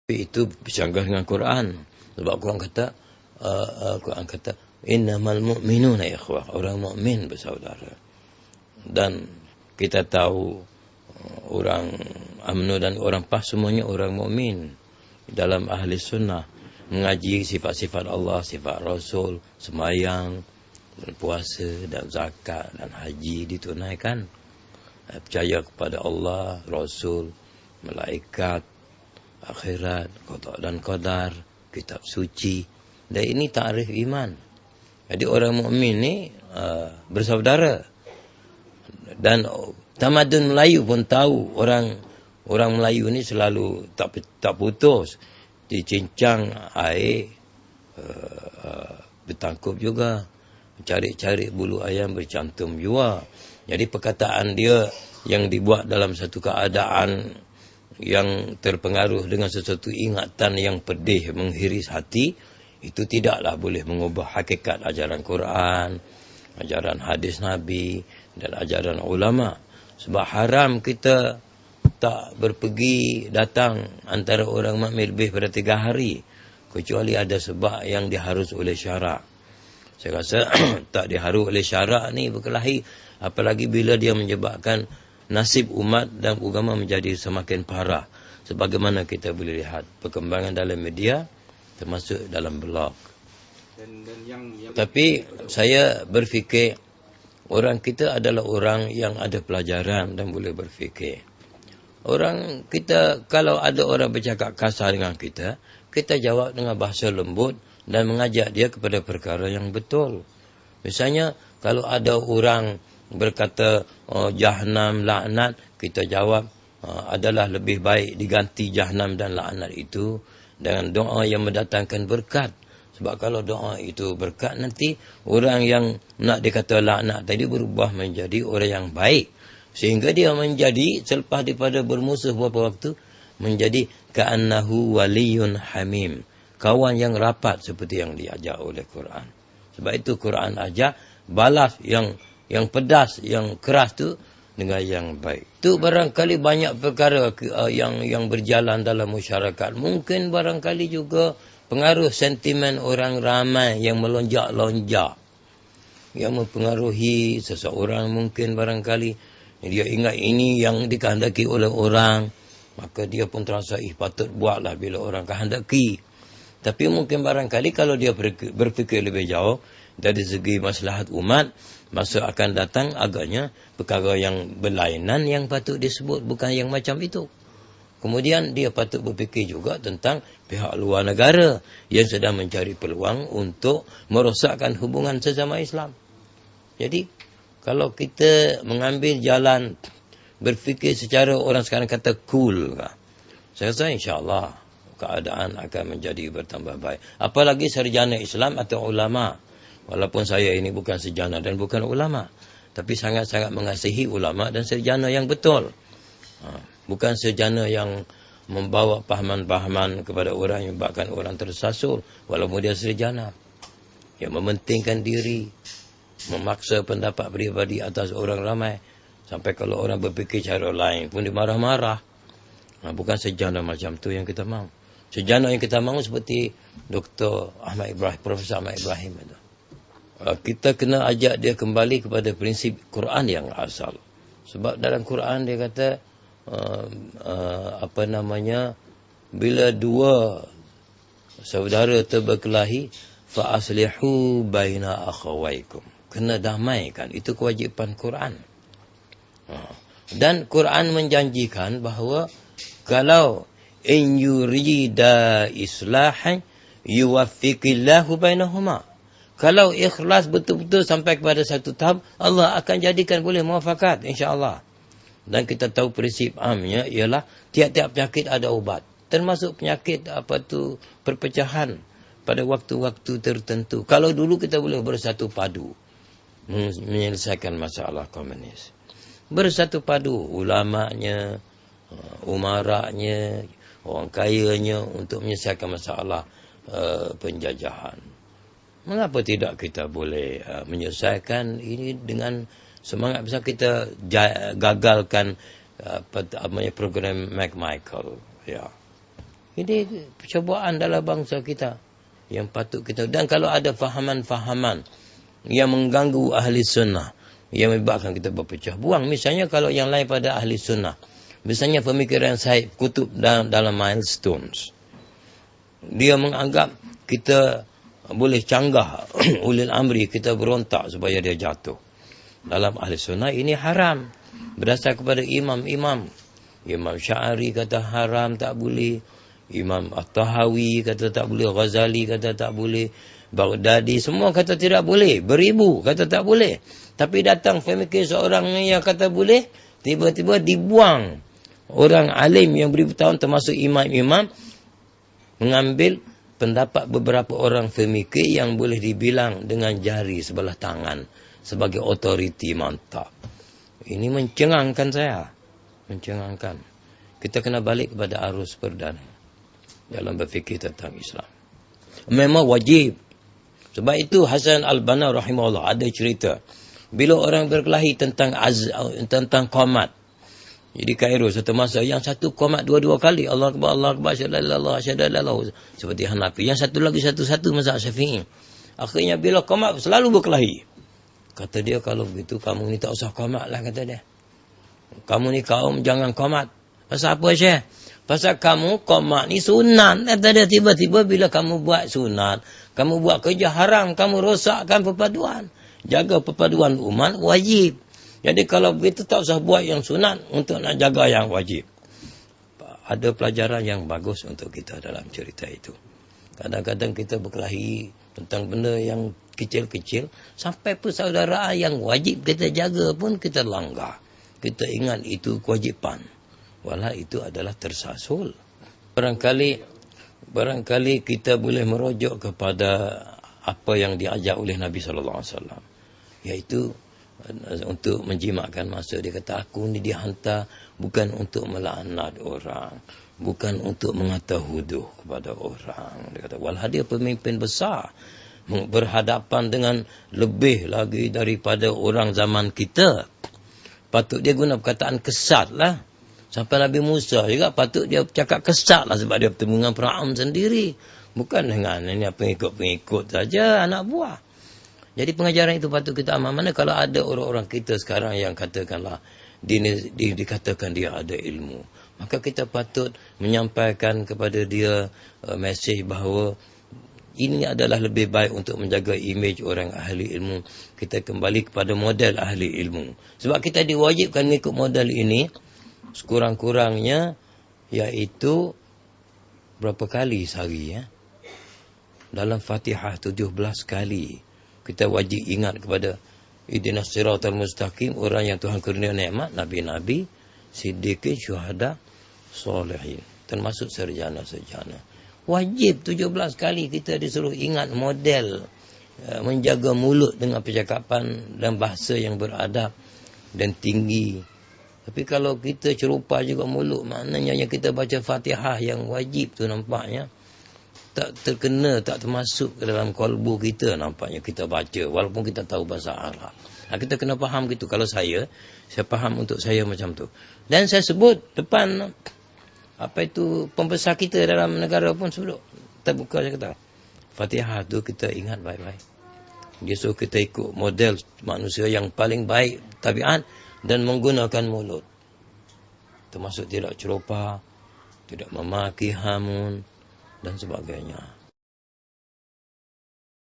itu bercanggah dengan Quran. Sebab Quran kata innamal mu'minuna ikhwah, orang mukmin bersaudara. Dan kita tahu orang UMNO dan orang PAS semuanya orang mukmin. Dalam ahli sunnah mengaji sifat-sifat Allah, sifat Rasul, sembahyang, puasa dan zakat dan haji ditunaikan. Percaya kepada Allah, Rasul, malaikat, akhirat, qada dan qadar, kitab suci. Dan ini takrif iman. Jadi orang mukmin ni bersaudara. Dan tamadun Melayu pun tahu orang Melayu ni selalu tak putus dicincang air, bertangkup juga, cari-cari bulu ayam bercantum jua. Jadi perkataan dia yang dibuat dalam satu keadaan yang terpengaruh dengan sesuatu ingatan yang pedih menghiris hati, itu tidaklah boleh mengubah hakikat ajaran Quran, ajaran hadis Nabi dan ajaran ulama. Sebab haram kita tak berpergi datang antara orang mukmin lebih pada 3 hari, kecuali ada sebab yang diharus oleh syarak. Saya rasa tak diharu oleh syarak ni berkelahi, apalagi bila dia menyebabkan nasib umat dan agama menjadi semakin parah. Sebagaimana kita boleh lihat perkembangan dalam media, termasuk dalam blog. Tapi saya berfikir orang kita adalah orang yang ada pelajaran dan boleh berfikir. Orang kita, kalau ada orang bercakap kasar dengan kita, kita jawab dengan bahasa lembut dan mengajak dia kepada perkara yang betul. Misalnya, kalau ada orang berkata Jahannam, laknat, kita jawab adalah lebih baik diganti Jahannam dan laknat itu dengan doa yang mendatangkan berkat. Sebab kalau doa itu berkat, nanti orang yang nak dikata laknat tadi berubah menjadi orang yang baik. Sehingga dia menjadi, selepas daripada bermusuh beberapa waktu, menjadi ka'annahu waliyun hamim, kawan yang rapat seperti yang diajar oleh Quran. Sebab itu Quran ajar balas yang pedas, yang keras tu dengan yang baik. Tu barangkali banyak perkara yang berjalan dalam masyarakat. Mungkin barangkali juga pengaruh sentimen orang ramai yang melonjak-lonjak, yang mempengaruhi seseorang. Mungkin barangkali dia ingat ini yang dikehendaki oleh orang, maka dia pun terasa patut buatlah bila orang kehendaki. Tapi mungkin barangkali kalau dia berfikir lebih jauh dari segi maslahat umat, masa akan datang agaknya perkara yang berlainan yang patut disebut, bukan yang macam itu. Kemudian dia patut berfikir juga tentang pihak luar negara yang sedang mencari peluang untuk merosakkan hubungan sesama Islam. Jadi kalau kita mengambil jalan berfikir secara orang sekarang kata cool, saya rasa insya-Allah keadaan akan menjadi bertambah baik. Apalagi sarjana Islam atau ulama. Walaupun saya ini bukan sarjana dan bukan ulama, tapi sangat-sangat mengasihi ulama dan sarjana yang betul. Bukan sarjana yang membawa pahaman-pahaman kepada orang yang menyebabkan orang tersasul walaupun dia sarjana. Yang mementingkan diri, memaksa pendapat peribadi atas orang ramai, sampai kalau orang berfikir cara lain pun dimarah-marah. Bukan sarjana macam tu yang kita mahu. Sarjana yang kita mahu seperti Dr. Ahmad Ibrahim, Profesor Ahmad Ibrahim itu. Kita kena ajak dia kembali kepada prinsip Quran yang asal. Sebab dalam Quran dia kata bila dua saudara terberkelahi, fa aslihu baina akhawaykum, kena damaikan. Itu kewajipan Quran. Dan Quran menjanjikan bahawa kalau in yurida islahan yuwaffiqillahu bainahuma, kalau ikhlas betul-betul sampai kepada satu tahap, Allah akan jadikan boleh muafakat insya-Allah. Dan kita tahu prinsip amnya ialah tiap-tiap penyakit ada ubat, termasuk penyakit perpecahan pada waktu-waktu tertentu. Kalau dulu kita boleh bersatu padu menyelesaikan masalah komunis. Bersatu padu ulamanya, umaranya, orang kayanya untuk menyelesaikan masalah penjajahan. Mengapa tidak kita boleh menyelesaikan ini dengan semangat besar? Kita gagalkan program McMichael. Ya. Ini percobaan dalam bangsa kita yang patut kita. Dan kalau ada fahaman-fahaman yang mengganggu ahli sunnah, yang menyebabkan kita berpecah buang. Misalnya kalau yang lain pada ahli sunnah. Misalnya pemikiran Syed Qutb dalam Milestones. Dia menganggap kita boleh canggah ulil amri, kita berontak supaya dia jatuh. Dalam ahli sunnah ini haram. Berdasar kepada imam-imam. Imam Sya'ari kata haram, tak boleh. Imam At-Tahawi kata tak boleh. Ghazali kata tak boleh. Baghdadi semua kata tidak boleh. Beribu kata tak boleh. Tapi datang pemikir seorang yang kata boleh. Tiba-tiba dibuang. Orang alim yang beribu tahun termasuk imam-imam. Mengambil pendapat beberapa orang pemikir yang boleh dibilang dengan jari sebelah tangan. Sebagai otoriti mantap. Ini mencengangkan saya. Mencengangkan. Kita kena balik kepada arus perdana dalam berfikir tentang Islam. Memang wajib. Sebab itu Hasan Al-Banna rahimahullah ada cerita. Bila orang berkelahi tentang qomat. Jadi Kairo satu masa yang satu qomat dua-dua kali. Allah Akbar, syahadalallah. Seperti Hanafi. Yang satu lagi satu-satu mazhab Syafi'i. Akhirnya bila qomat selalu berkelahi. Kata dia, kalau begitu kamu ni tak usah qomat lah, kata dia. Kamu ni kaum jangan qomat. Pasal apa Syekh? Pasal kamu qomat ni sunat. Kata dia, tiba-tiba bila kamu buat sunat, kamu buat kerja haram, kamu rosakkan perpaduan. Jaga perpaduan umat wajib. Jadi kalau begitu tak usah buat yang sunat untuk nak jaga yang wajib. Ada pelajaran yang bagus untuk kita dalam cerita itu. Kadang-kadang kita berkelahi tentang benda yang kecil-kecil, sampai persaudaraan yang wajib kita jaga pun kita langgar. Kita ingat itu kewajipan. Walau itu adalah tersasul. Barangkali kita boleh merujuk kepada apa yang diajar oleh Nabi SAW. Iaitu untuk menjimatkan masa. Dia kata, aku ni dihantar bukan untuk melaknat orang. Bukan untuk mengata huduh kepada orang. Dia kata, walau dia pemimpin besar. Berhadapan dengan lebih lagi daripada orang zaman kita. Patut dia guna perkataan kesat lah. Sampai Nabi Musa juga patut dia cakap kesat lah. Sebab dia bertemu dengan Fir'aun sendiri. Bukan dengan ini pengikut-pengikut saja, anak buah. Jadi pengajaran itu patut kita amal. Mana kalau ada orang-orang kita sekarang yang katakanlah dikatakan dia ada ilmu. Maka kita patut menyampaikan kepada dia mesej bahawa ini adalah lebih baik untuk menjaga imej orang ahli ilmu. Kita kembali kepada model ahli ilmu. Sebab kita diwajibkan mengikut model ini. Sekurang-kurangnya iaitu berapa kali sehari ya? Dalam Fatihah 17 kali. Kita wajib ingat kepada Ihdinas siratal mustaqim, orang yang Tuhan kurnia nikmat, nabi-nabi, siddiqin, syuhada, solehin. Termasuk sarjana-sarjana. Wajib 17 kali kita disuruh ingat model menjaga mulut dengan percakapan dan bahasa yang beradab dan tinggi. Tapi kalau kita cerupa juga mulut, maknanya yang kita baca Fatihah yang wajib tu nampaknya tak terkena, tak termasuk ke dalam kalbu kita nampaknya kita baca. Walaupun kita tahu bahasa Arab. Kita kena faham gitu. Kalau saya faham untuk saya macam tu. Dan saya sebut depan pembesar kita dalam negara pun sebut. Terbuka saya kata. Fatihah tu kita ingat baik-baik. Dia suruh kita ikut model manusia yang paling baik tabiat. Dan menggunakan mulut. Termasuk tidak ceropa, tidak memaki hamun dan sebagainya.